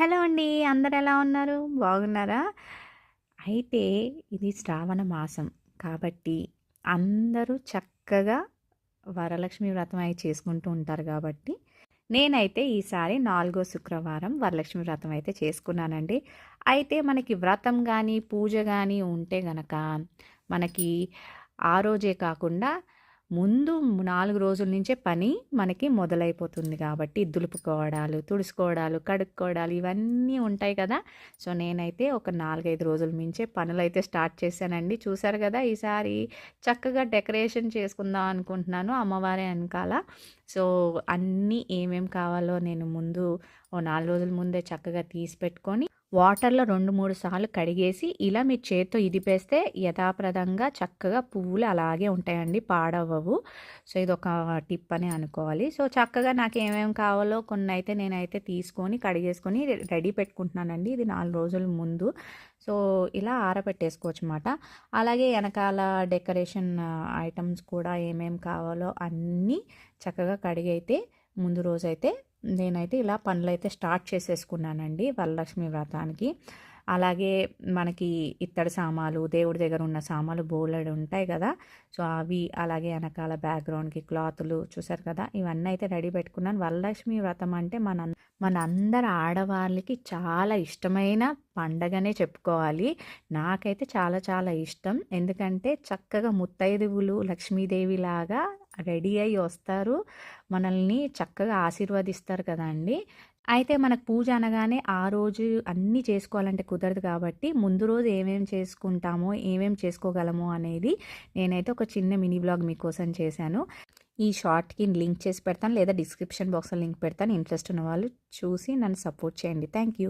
Hello అండి. అందరూ ఎలా ఉన్నారు? బాగున్నారా? అయితే ఇది శ్రావణ మాసం కాబట్టి అందరూ చక్కగా వరలక్ష్మి వ్రతం అయి చేసుకుంటూ ఉంటారు కాబట్టి నేనైతే ఈసారి 4 శుక్రవారం వరలక్ష్మి వ్రతం అయితే చేసుకున్నానండి. అయితే మనకి వ్రతం గానీ, పూజ గానీ ఉంటే గనక మనకి ఆ రోజే కాకుండా ముందు 4 రోజుల నుంచే పని మనకి మొదలైపోతుంది కాబట్టి దులుపుకోవడాలు, తుడుచుకోవడాలు, కడుక్కోవడాలు ఇవన్నీ ఉంటాయి కదా! సో, నేనైతే ఒక 4, 5 రోజుల నుంచే పనులైతే స్టార్ట్ చేశానండి. చూసారు కదా! ఈసారి చక్కగా డెకరేషన్ చేసుకుందాం అనుకుంటున్నాను అమ్మవారి ఎనకాల. సో, అన్నీ ఏమేం కావాలో నేను ముందు ఓ 4 రోజుల ముందే చక్కగా తీసి పెట్టుకొని వాటర్‌లో 2, 3 సార్లు కడిగేసి ఇలా మీరు చేత్తో ఇదిపేస్తే యథాప్రదంగా చక్కగా పువ్వులు అలాగే ఉంటాయండి. పాడవ్వవు. సో, ఇదొక టిప్ అని అనుకోవాలి. సో, చక్కగా నాకేమేమి కావాలో కొన్నైతే నేనైతే తీసుకొని కడిగేసుకొని రెడీ పెట్టుకుంటున్నానండి. ఇది 4 రోజుల ముందు. సో, ఇలా ఆరబెట్టేసుకోవచ్చమాట. అలాగే ఎనకాల డెకరేషన్ ఐటమ్స్ కూడా ఏమేమి కావాలో అన్నీ చక్కగా కడిగైతే ముందు రోజైతే నేనైతే ఇలా పనులైతే స్టార్ట్ చేసేసుకున్నానండి వరలక్ష్మి వ్రతానికి. అలాగే మనకి ఇత్తడి సామాలు, దేవుడి దగ్గర ఉన్న సామాలు బోలెడు ఉంటాయి కదా! సో, అవి అలాగే ఎనకాల బ్యాక్‌గ్రౌండ్‌కి క్లాతులు చూసారు కదా! ఇవన్నీ అయితే రెడీ పెట్టుకున్నాను. వరలక్ష్మి వ్రతం అంటే మనందరి ఆడవాళ్ళకి చాలా ఇష్టమైన పండగనే చెప్పుకోవాలి. నాకైతే చాలా చాలా ఇష్టం. ఎందుకంటే చక్కగా ముత్తైదువులు లక్ష్మీదేవిలాగా రెడీ అయ్యి వస్తారు. మనల్ని చక్కగా ఆశీర్వదిస్తారు కదండీ! అయితే మనకు పూజ అనగానే ఆ రోజు అన్నీ చేసుకోవాలంటే కుదరదు కాబట్టి ముందు రోజు ఏమేం చేసుకుంటామో, ఏమేం చేసుకోగలమో అనేది నేనైతే ఒక చిన్న మినీ వ్లాగ్ మీకోసం చేశాను. ఈ షార్ట్‌కి లింక్ చేసి పెడతాను లేదా డిస్క్రిప్షన్ బాక్స్‌లో లింక్ పెడతాను. ఇంట్రెస్ట్ ఉన్న వాళ్ళు చూసి నన్ను సపోర్ట్ చేయండి. Thank you.